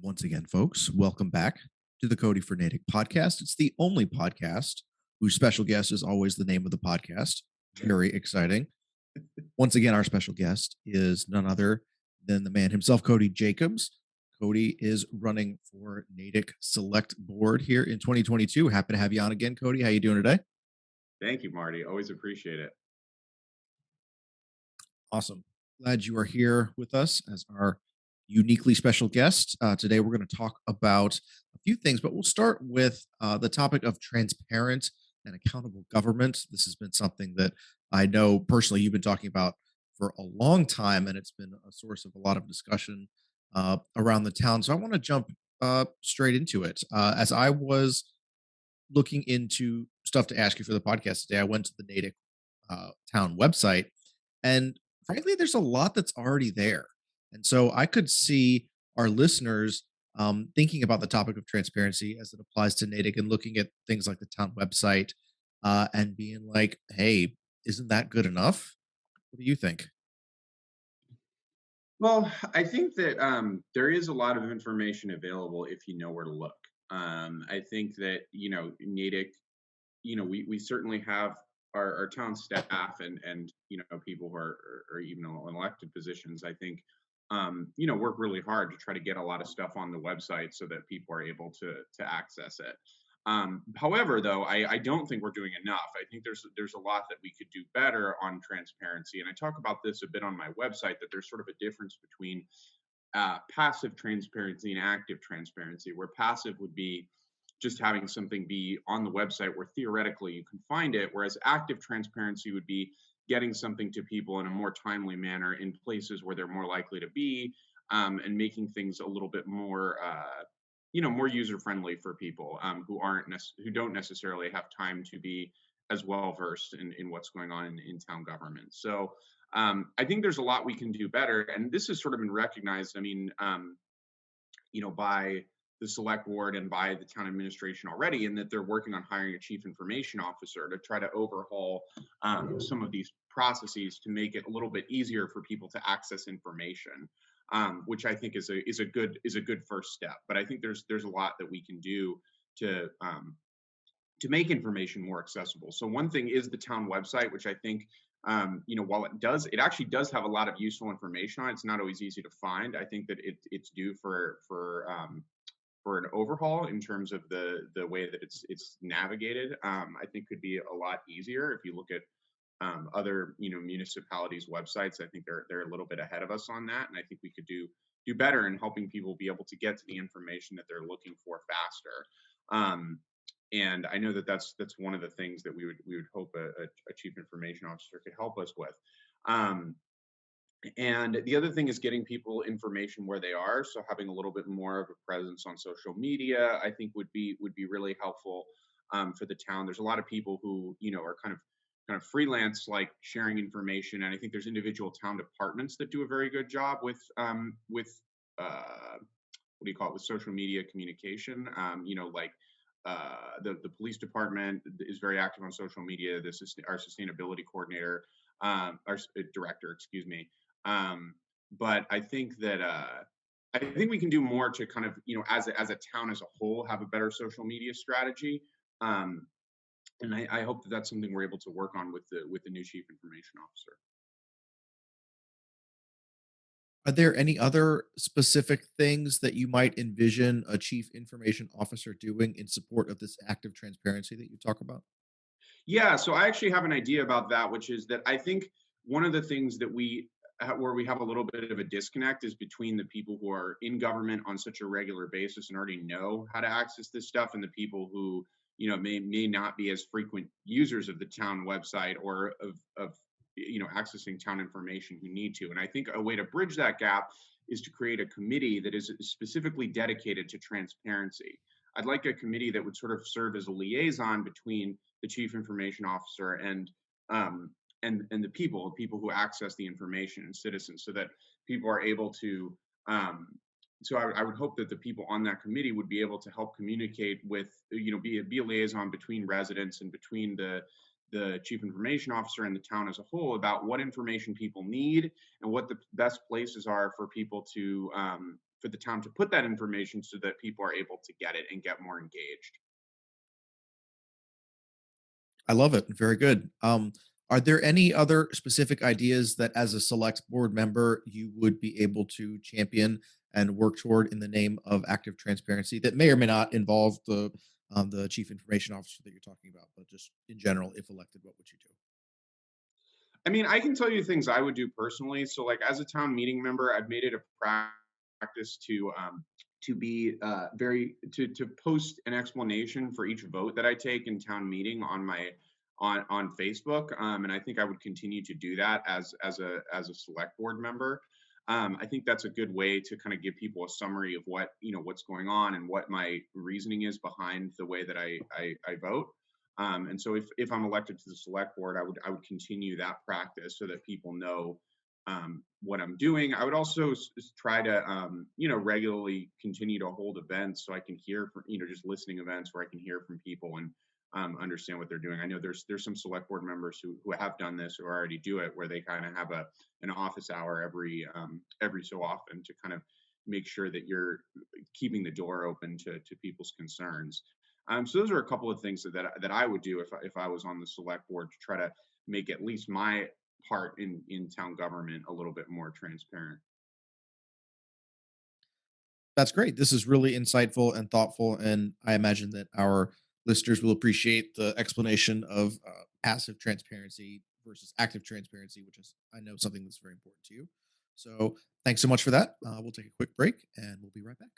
Once again, folks, welcome back to the Cody for Natick podcast. It's the only podcast whose special guest is always the name of the podcast. Very exciting. Once again, our special guest is none other than the man himself, Cody Jacobs. Cody is running for Natick Select Board here in 2022. Happy to have you on again, Cody. How you doing today? Thank you, Marty. Always appreciate it. Awesome. Glad you are here with us as our uniquely special guest. Today, we're going to talk about a few things, but we'll start with the topic of transparent and accountable government. This has been something that I know personally you've been talking about for a long time, and it's been a source of a lot of discussion around the town. So I want to jump straight into it. As I was looking into stuff to ask you for the podcast today, I went to the Natick town website, and frankly, there's a lot that's already there. And so I could see our listeners thinking about the topic of transparency as it applies to Natick and looking at things like the town website and being like, hey, isn't that good enough? What do you think? Well, I think that there is a lot of information available if you know where to look. I think that Natick, we certainly have our town staff and people who are even in elected positions. I think work really hard to try to get a lot of stuff on the website so that people are able to access it. However, though, I don't think we're doing enough. I think there's a lot that we could do better on transparency, and I talk about this a bit on my website. That there's sort of a difference between passive transparency and active transparency, where passive would be just having something be on the website where theoretically you can find it, whereas active transparency would be getting something to people in a more timely manner in places where they're more likely to be, and making things a little bit more more user friendly for people who don't necessarily have time to be as well versed in what's going on in town government. So I think there's a lot we can do better, and this has sort of been recognized. I mean, by the select board and by the town administration already, in that they're working on hiring a chief information officer to try to overhaul some of these processes to make it a little bit easier for people to access information, which I think is a good first step. But I think there's a lot that we can do to to make information more accessible. So one thing is the town website, which I think, while it actually does have a lot of useful information on it, it's not always easy to find. I think that it's due for an overhaul in terms of the way that it's navigated. I think could be a lot easier if you look at other municipalities' websites. I think they're a little bit ahead of us on that, and I think we could do better in helping people be able to get to the information that they're looking for faster. And I know that that's one of the things that we would hope a chief information officer could help us with. Um, and the other thing is getting people information where they are. So having a little bit more of a presence on social media, I think would be really helpful for the town. There's a lot of people who are kind of freelance, like sharing information, and I think there's individual town departments that do a very good job with what do you call it, with social media communication. Like the police department is very active on social media. This is our sustainability coordinator, our director, excuse me. Um, but I think we can do more to kind of as a town as a whole have a better social media strategy. Um, and I hope that that's something we're able to work on with the new chief information officer. Are there any other specific things that you might envision a chief information officer doing in support of this active transparency that you talk about? Yeah, so I actually have an idea about that, which is that I think one of the things that where we have a little bit of a disconnect is between the people who are in government on such a regular basis and already know how to access this stuff, and the people who may not be as frequent users of the town website or of accessing town information who need to. And I think a way to bridge that gap is to create a committee that is specifically dedicated to transparency. I'd like a committee that would sort of serve as a liaison between the chief information officer um, and the people who access the information and citizens, so that people are able to. So I would hope that the people on that committee would be able to help communicate with, be a liaison between residents and between the chief information officer and the town as a whole about what information people need and what the best places are for people for the town to put that information so that people are able to get it and get more engaged. I love it. Very good. Are there any other specific ideas that, as a select board member, you would be able to champion and work toward in the name of active transparency that may or may not involve the chief information officer that you're talking about, but just in general, if elected, what would you do? I mean, I can tell you things I would do personally. So, like as a town meeting member, I've made it a practice to be very to post an explanation for each vote that I take in town meeting on my on Facebook, and I think I would continue to do that as a select board member. I think that's a good way to kind of give people a summary of what what's going on and what my reasoning is behind the way that I vote. And so if I'm elected to the select board, I would continue that practice so that people know what I'm doing. I would also try to regularly continue to hold events so I can hear from just listening events where I can hear from people and understand what they're doing. I know there's some select board members who have done this or already do it where they kind of have an office hour every so often to kind of make sure that you're keeping the door open to people's concerns. So those are a couple of things that I would do if I was on the select board to try to make at least my part in town government a little bit more transparent. That's great. This is really insightful and thoughtful, and I imagine that our listeners will appreciate the explanation of passive transparency versus active transparency, which is, I know, something that's very important to you. So, thanks so much for that. We'll take a quick break, and we'll be right back.